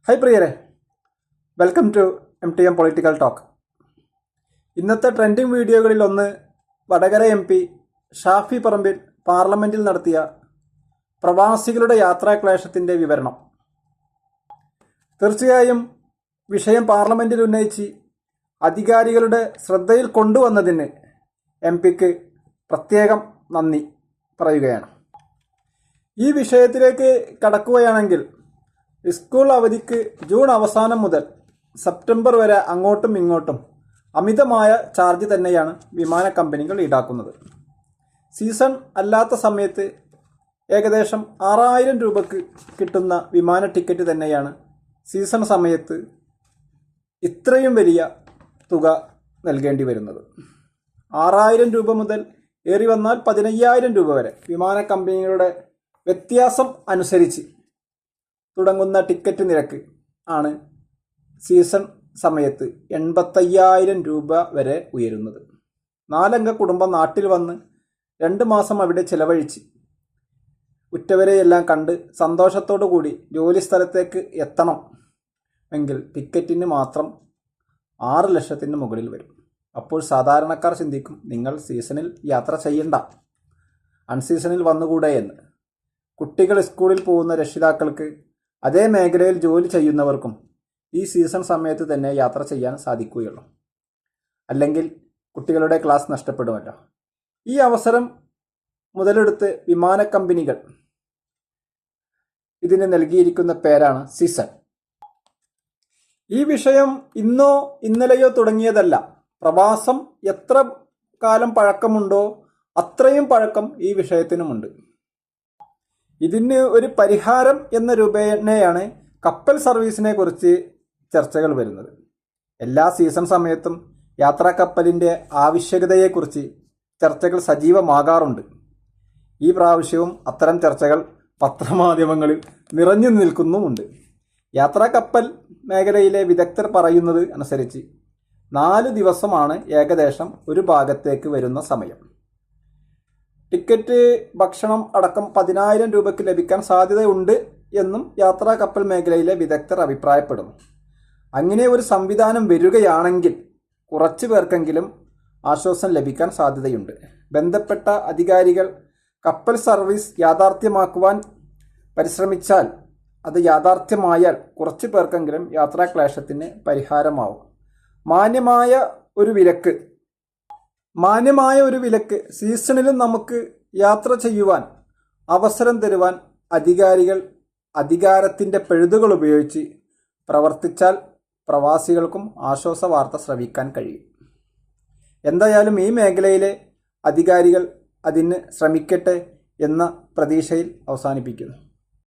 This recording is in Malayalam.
ഹായ് പ്രിയരെ, welcome to MTM political talk. ഇന്നത്തെ ട്രെൻഡിങ് വീഡിയോകളിൽ ഒന്ന് വടകര MP ഷാഫി പറമ്പിൽ പാർലമെൻറ്റിൽ നടത്തിയ പ്രവാസികളുടെ യാത്രാക്ലേശത്തിൻ്റെ വിവരണം. തീർച്ചയായും വിഷയം പാർലമെൻറ്റിൽ ഉന്നയിച്ച് അധികാരികളുടെ ശ്രദ്ധയിൽ കൊണ്ടുവന്നതിന് MP-ക്ക് പ്രത്യേകം നന്ദി പറയുകയാണ്. ഈ വിഷയത്തിലേക്ക് കടക്കുകയാണെങ്കിൽ, സ്കൂൾ അവധിക്ക് ജൂൺ അവസാനം മുതൽ സെപ്റ്റംബർ വരെ അങ്ങോട്ടും ഇങ്ങോട്ടും അമിതമായ ചാർജ് തന്നെയാണ് വിമാന കമ്പനികൾ ഈടാക്കുന്നത്. സീസൺ അല്ലാത്ത സമയത്ത് ഏകദേശം 6000 രൂപയ്ക്ക് കിട്ടുന്ന വിമാന ടിക്കറ്റ് തന്നെയാണ് സീസൺ സമയത്ത് ഇത്രയും വലിയ തുക നൽകേണ്ടി വരുന്നത്. 6000 രൂപ മുതൽ ഏറി വന്നാൽ 15000 രൂപ വരെ വിമാന കമ്പനികളുടെ വ്യത്യാസം അനുസരിച്ച് തുടങ്ങുന്ന ടിക്കറ്റ് നിരക്ക് ആണ് സീസൺ സമയത്ത് 85,000 രൂപ വരെ ഉയരുന്നത്. 4 അംഗ കുടുംബം നാട്ടിൽ വന്ന് 2 മാസം അവിടെ ചിലവഴിച്ച് ഉറ്റവരെയെല്ലാം കണ്ട് സന്തോഷത്തോടു കൂടി ജോലി സ്ഥലത്തേക്ക് എത്തണം എങ്കിൽ ടിക്കറ്റിന് മാത്രം 6 ലക്ഷത്തിന് മുകളിൽ വരും. അപ്പോൾ സാധാരണക്കാർ ചിന്തിക്കും, നിങ്ങൾ സീസണിൽ യാത്ര ചെയ്യണ്ട, അൺസീസണിൽ വന്നുകൂടെ എന്ന്. കുട്ടികൾ സ്കൂളിൽ പോകുന്ന രക്ഷിതാക്കൾക്ക്, അതേ മേഖലയിൽ ജോലി ചെയ്യുന്നവർക്കും ഈ സീസൺ സമയത്ത് തന്നെ യാത്ര ചെയ്യാൻ സാധിക്കുകയുള്ളൂ. അല്ലെങ്കിൽ കുട്ടികളുടെ ക്ലാസ് നഷ്ടപ്പെടുമല്ലോ. ഈ അവസരം മുതലെടുത്ത് വിമാന കമ്പനികൾ ഇതിന് നൽകിയിരിക്കുന്ന പേരാണ് സീസൺ. ഈ വിഷയം ഇന്നോ ഇന്നലെയോ തുടങ്ങിയതല്ല. പ്രവാസം എത്ര കാലം പഴക്കമുണ്ടോ അത്രയും പഴക്കം ഈ വിഷയത്തിനുമുണ്ട്. ഇതിന് ഒരു പരിഹാരം എന്ന രൂപേണയാണ് കപ്പൽ സർവീസിനെ കുറിച്ച് ചർച്ചകൾ വരുന്നത്. എല്ലാ സീസൺ സമയത്തും യാത്രാ കപ്പലിൻ്റെ ആവശ്യകതയെക്കുറിച്ച് ചർച്ചകൾ സജീവമാകാറുണ്ട്. ഈ പ്രാവശ്യവും അത്തരം ചർച്ചകൾ പത്രമാധ്യമങ്ങളിൽ നിറഞ്ഞു നിൽക്കുന്നുമുണ്ട്. യാത്രാ കപ്പൽ മേഖലയിലെ വിദഗ്ധർ പറയുന്നത് അനുസരിച്ച് 4 ദിവസമാണ് ഏകദേശം ഒരു ഭാഗത്തേക്ക് വരുന്ന സമയം. ടിക്കറ്റ്, ഭക്ഷണം അടക്കം 10,000 രൂപയ്ക്ക് ലഭിക്കാൻ സാധ്യതയുണ്ട് എന്നും യാത്രാ കപ്പൽ മേഖലയിലെ വിദഗ്ധർ അഭിപ്രായപ്പെടുന്നു. അങ്ങനെ ഒരു സംവിധാനം വരികയാണെങ്കിൽ കുറച്ചു പേർക്കെങ്കിലും ആശ്വാസം ലഭിക്കാൻ സാധ്യതയുണ്ട്. ബന്ധപ്പെട്ട അധികാരികൾ കപ്പൽ സർവീസ് യാഥാർത്ഥ്യമാക്കുവാൻ പരിശ്രമിച്ചാൽ, അത് യാഥാർത്ഥ്യമായാൽ കുറച്ചു പേർക്കെങ്കിലും യാത്രാക്ലേശത്തിന് പരിഹാരമാവും. മാന്യമായ ഒരു വിലക്ക് സീസണിലും നമുക്ക് യാത്ര ചെയ്യുവാൻ അവസരം തരുവാൻ അധികാരികൾ അധികാരത്തിൻ്റെ പഴുതുകൾ ഉപയോഗിച്ച് പ്രവർത്തിച്ചാൽ പ്രവാസികൾക്കും ആശ്വാസ വാർത്ത ശ്രവിക്കാൻ കഴിയും. എന്തായാലും ഈ മേഖലയിലെ അധികാരികൾ അതിന് ശ്രമിക്കട്ടെ എന്ന പ്രതീക്ഷയിൽ അവസാനിപ്പിക്കുന്നു.